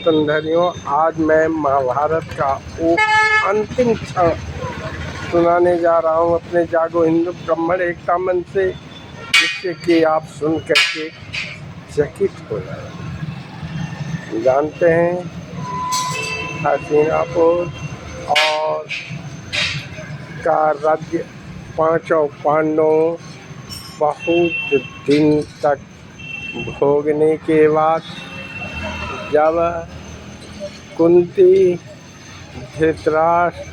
सनातन धर्मियों, आज मैं महाभारत का वो अंतिम क्षण सुनाने जा रहा हूँ अपने जागो हिंदू ब्राह्मण एकता मन से, जिससे कि आप सुन करके चकित हो जाए। जानते हैं हस्तिनापुर और का राज्य पांचों पांडवों बहुत दिन तक भोगने के बाद जब कुंती, धृतराष्ट्र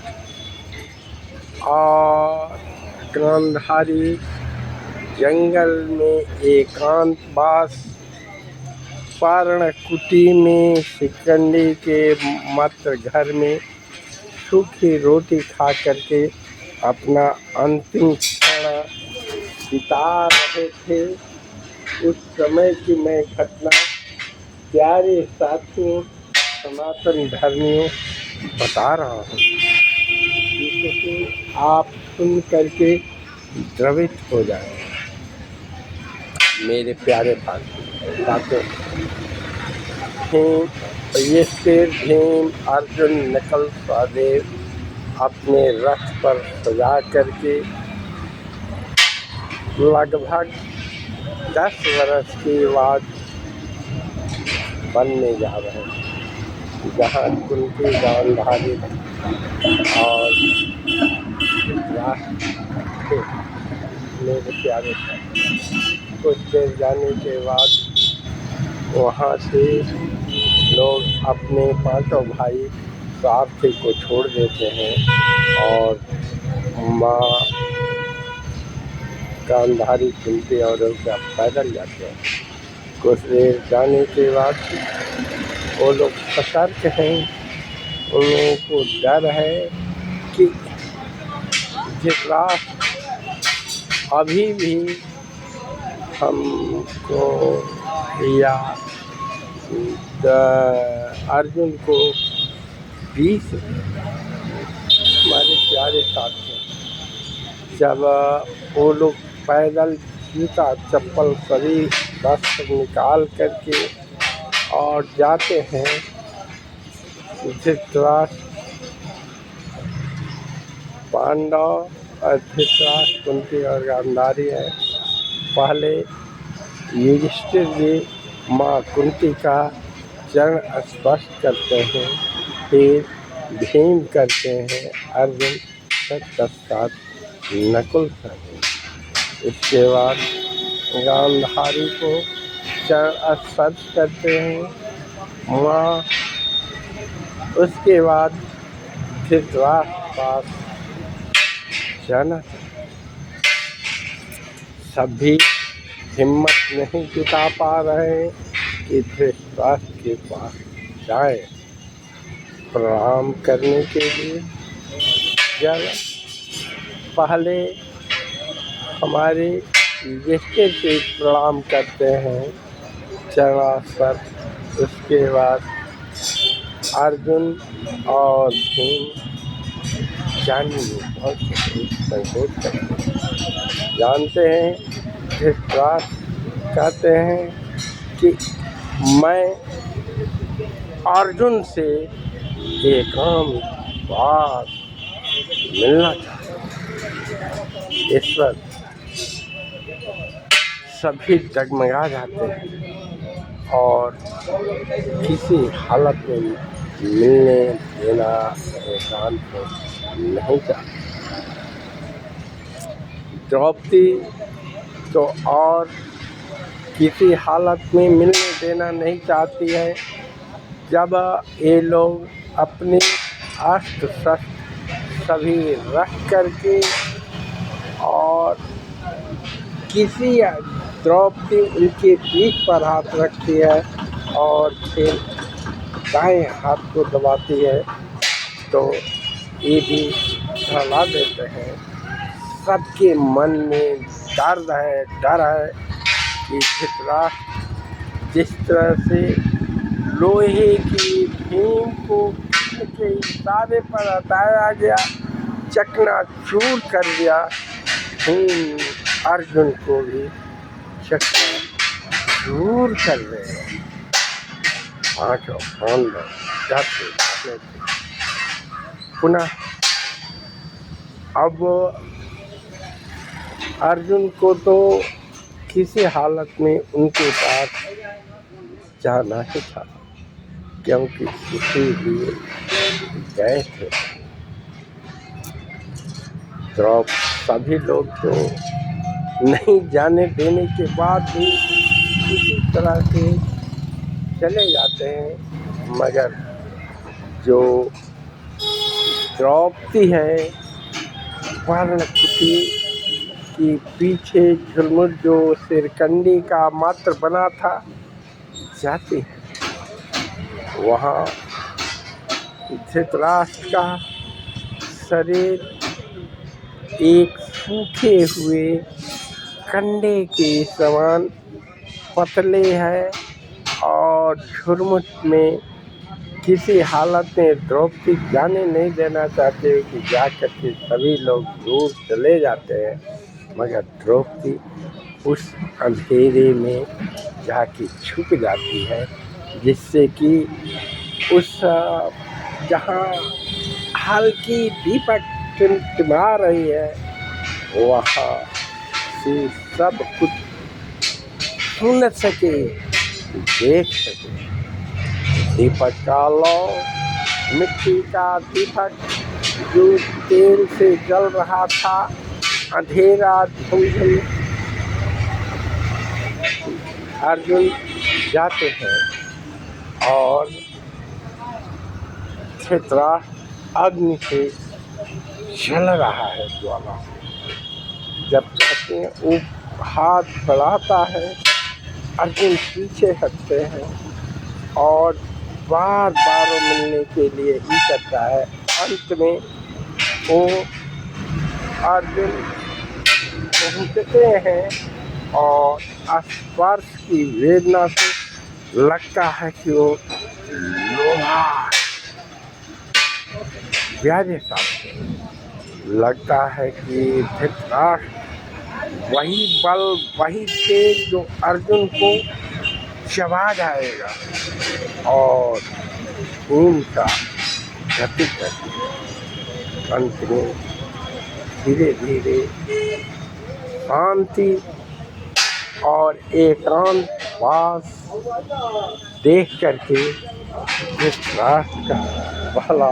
और गांधारी जंगल में एकांतवास पर्णकुटी में शिखंडी के मात्र घर में सूखी रोटी खा करके अपना अंतिम क्षण बिता रहे थे, उस समय की मैं घटना प्यारे साथियों सनातन धर्मियों बता रहा हूँ, जिससे आप सुन करके द्रवित हो जाए। मेरे प्यारे साथियों, युधिष्ठिर, भीम, अर्जुन, नकुल, सहदेव अपने रथ पर सजा करके लगभग 10 वर्ष के बाद बनने जा रहे हैं, जहाँ कुंती, गांधारी और मेरे प्यारे कुछ देर जाने के बाद वहाँ से लोग अपने पांचों भाई सारथी को छोड़ देते हैं और माँ गांधारी, कुंती और उनका पैदल जाते हैं। कुछ देर जाने के बाद वो लोग सतर्क हैं, उन लोगों को डर है कि धृतराष्ट्र अभी भी हमको या अर्जुन को बीच हमारे प्यारे साथी जब वो लोग पैदल जूता चप्पल सभी वस्त्र निकाल करके और जाते हैं, धृतराष्ट्र, पांडव, धृतराष्ट्र, कुंती और गांधारी है। पहले युधिष्ठिर जी माँ कुंती का चरण स्पर्श करते हैं, फिर भीम करते हैं, अर्जुन तत्पश्चात नकुल करते हैं। इसके बाद गांधारी को चरण स्पर्श करते हैं माँ। उसके बाद धृतराष्ट्र पास जाना, सभी हिम्मत नहीं जुटा पा रहे कि धृतराष्ट्र के पास जाए प्रणाम करने के लिए। जब पहले हमारे युधिष्ठिर से प्रणाम करते हैं चरणास्पर, उसके बाद अर्जुन और भीम जाने में बहुत संकोच करते हैं। जानते हैं धृतराष्ट्र कहते हैं कि मैं अर्जुन से एकांतवास मिलना चाहता हूँ। इस पर सभी डगमगा जाते हैं और किसी हालत में मिलने देना एकांत को नहीं चाहते। द्रौपदी तो और किसी हालत में मिलने देना नहीं चाहती है। जब ये लोग अपने अस्त्र शस्त्र सभी रख करके और किसी द्रौपदी उनके पीठ पर हाथ रखती है और फिर दाएं हाथ को दबाती है, तो ये भी डरा देते हैं। सबके मन में डर है कि धृतराष्ट्र जिस तरह से लोहे की भीम को के इशारे पर हटाया गया, चकनाचूर कर दिया, भीम अर्जुन को भी चकनाचूर कर रहे हैं। पांचों पांडव जाते जाते थे। पुनः अब अर्जुन को तो किसी हालत में उनके पास जाना ही था, क्योंकि इसीलिए गए थे। तो सभी लोग तो नहीं जाने देने के बाद भी किसी तरह से चले जाते हैं, मगर जो द्रौपदी है पर्णकुटी की पीछे झुलमुट जो सिरकंडी का मात्र बना था, जाती है वहाँ धृतराष्ट्र का शरीर एक सूखे हुए कंडे के समान पतले है और झुरमुट में किसी हालत में द्रौपदी जाने नहीं देना चाहते कि जा करके सभी लोग दूर चले जाते हैं, मगर द्रौपदी उस अंधेरे में जाके छुप जाती है, जिससे कि उस जहाँ हल्की दीपक टिमटिमा रही है वहाँ से सब कुछ सुन सके, देख सके। दीपक का लौ, मिट्टी का दीपक जो तेल से जल रहा था, अंधेरा झुलझुल। अर्जुन जाते हैं और धृतराष्ट्र अग्नि से जल रहा है ज्वाला। जब कहते हैं वो हाथ बढ़ाता है, अर्जुन पीछे हटते हैं और बार बार मिलने के लिए ही करता है। अंत में वो अर्जुन पहुँचते हैं और स्पर्श की वेदना से लगता है कि वो लोहा प्यारे साथ लगता है कि धृतराष्ट्र वही बल वही तेज जो अर्जुन को चबा जाएगा और खून का गति करके अंत में धीरे धीरे शांति और एकांत वास देख करके धृतराष्ट्र का पहला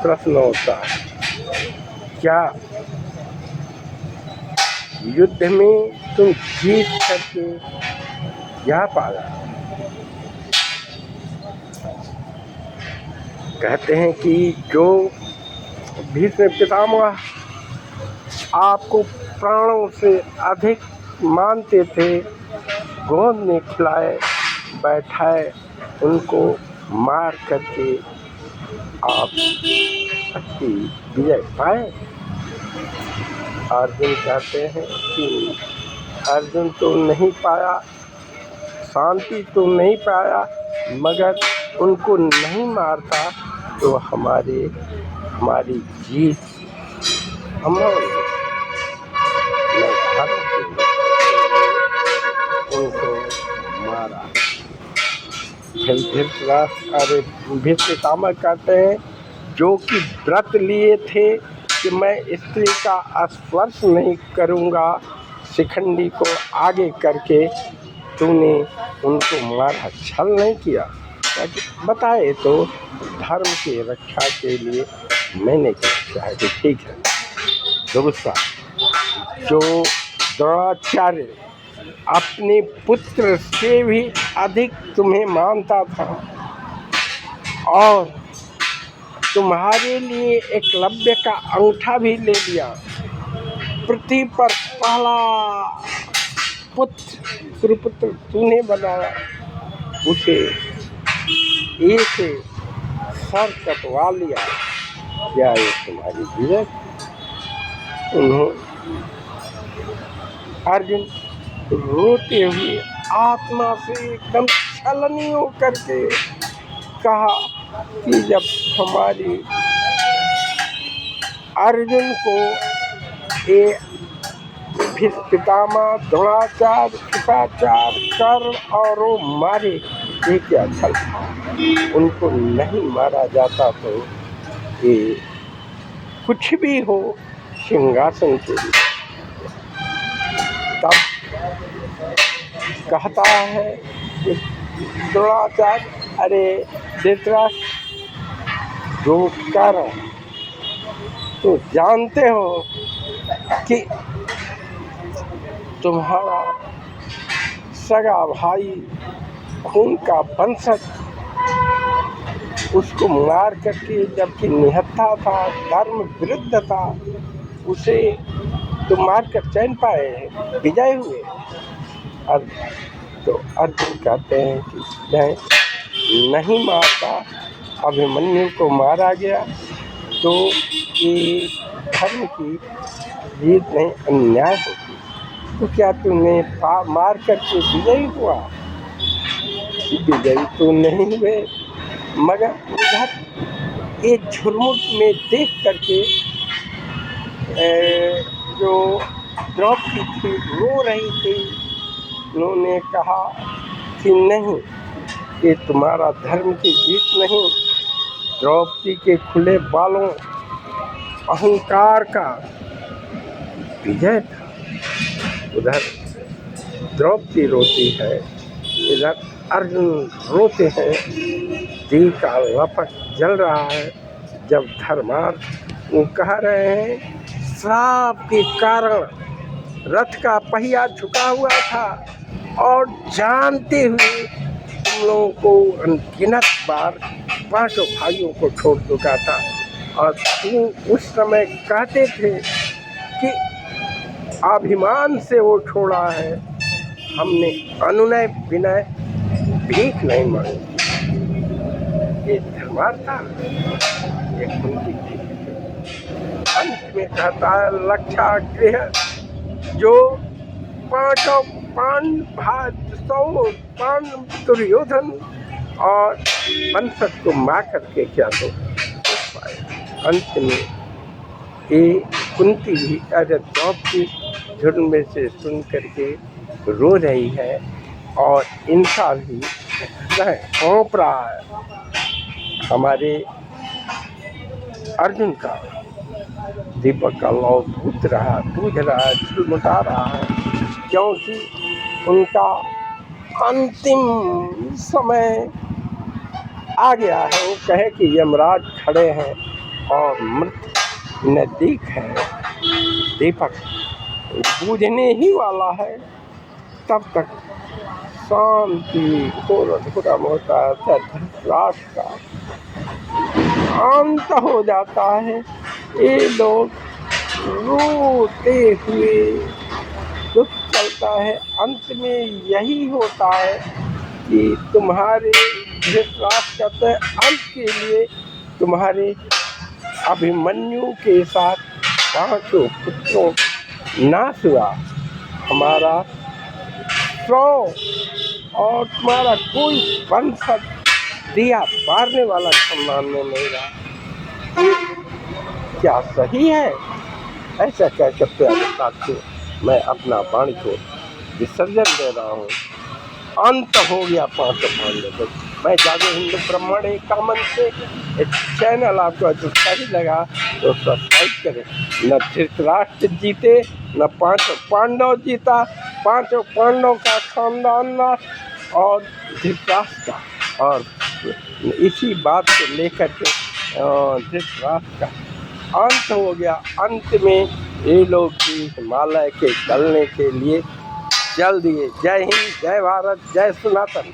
प्रश्न होता है, क्या युद्ध में तुम जीत करके क्या पाया? कहते हैं कि जो भीष्म पितामह आपको प्राणों से अधिक मानते थे, गोद में खिलाए बैठाए उनको मार करके आप अच्छी विजय पाए। अर्जुन कहते हैं कि अर्जुन तो नहीं पाया, शांति तो नहीं पाया, मगर उनको नहीं मारता तो हमारी जीत संभव उनको मारा। अरे भीष्म पितामह कहते हैं जो कि व्रत लिए थे कि मैं स्त्री का स्पर्श नहीं करूँगा, शिखंडी को आगे करके तूने उनको मारा, छल नहीं किया। बताए तो धर्म की रक्षा के लिए मैंने किया है कि ठीक है। दूसरा, जो द्रोणाचार्य अपने पुत्र से भी अधिक तुम्हें मानता था और तुम्हारे लिए एकलव्य का अंगूठा भी ले लिया, पृथ्वी पर पहला पुत्र सुरपुत्र तूने बनाया, उसे एक सर कटवा लिया, क्या ये तुम्हारी विजय? अर्जुन रोते हुए आत्मा से एकदम छलनी होकर के कहा कि जब हमारी अर्जुन को भीष्म पितामह, द्रोणाचार्य, कृपाचार्य, कर्ण और वो मारे, ये क्या छल था। उनको नहीं मारा जाता तो ये कुछ भी हो सिंहासन के लिए। तब कहता है कि द्रोणाचार्य, अरे धृतराष्ट्र, जो कारण तो जानते हो कि तुम्हारा सगा भाई खून का वंशज उसको मार करके, जबकि निहत्था था, धर्म विरुद्ध था, उसे तुम मार कर चैन पाए, विजय हुए। तो अर्जुन कहते हैं कि नहीं मारता, अभिमन्यु को मारा गया तो ये धर्म की जीत नहीं, अन्याय होगी। तो क्या तुमने मार करके विजयी हुआ? विजयी तो नहीं हुए, मगर उधर एक झुरमुट में देख करके जो द्रौपदी थी रो रही थी। उन्होंने कहा कि नहीं, ये तुम्हारा धर्म की जीत नहीं, द्रौपदी के खुले बालों अहंकार का विजय था। उधर द्रौपदी रोती है, इधर अर्जुन रोते हैं। दी का लपट जल रहा है। जब धर्मार्थ वो कह रहे हैं, श्राप के कारण रथ का पहिया झुका हुआ था और जानते हुए तुम लोगों को अनगिनत बार पांचों भाइयों को छोड़ चुका था, और तुम उस समय कहते थे कि अभिमान से वो छोड़ा है, हमने अनुनय विनय भीख नहीं मांगी। ये धर्मार्थ था, ये कुंती थी। अंत में कहता है, लक्षागृह जो पांचों दुर्योधन और वंशज को मार करके क्या तो पाए। अंत में ये कुंती भी द्रौपदी झुरमुट में से सुन करके रो रही है, और इनका भी सौंप रहा है हमारे अर्जुन का। दीपक का लौ बूझ रहा है, झुलमुटा रहा है, क्योंकि उनका अंतिम समय आ गया है। वो कहे कि यमराज खड़े हैं और मृत्यु नजदीक है, दीपक बूझने ही वाला है, तब तक शांति घोर होता है। धृतराष्ट्र का अंत हो जाता है। ये लोग रोते हुए दुख चलता है। अंत में यही होता है कि तुम्हारे धृतराष्ट्र कहते हैं, अंत के लिए तुम्हारे अभिमन्यु के साथ पांचों पुत्रों नाश हुआ, हमारा 100 और तुम्हारा कोई वंशज दिया बारने वाला सम्मान में नहीं रहा। क्या सही है? ऐसा कह सकते हैं। मैं अपना वाणी को विसर्जन दे रहा हूँ। अंत हो गया पांचों पांडव। मैं जागो हिंदू ब्राह्मण एकामन से चैनल आपको जो सही लगा तो सब्सक्राइब करें। न धृतराष्ट्र जीते, न पांचों पांडव जीता, पांचों पांडव का खानदान नाश और धृतराष्ट्र का, और इसी बात को लेकर के धृतराष्ट्र का अंत हो गया। अंत में ये लोग भी हिमालय के गलने के लिए चल दिए। जय हिंद, जय भारत, जय सनातन।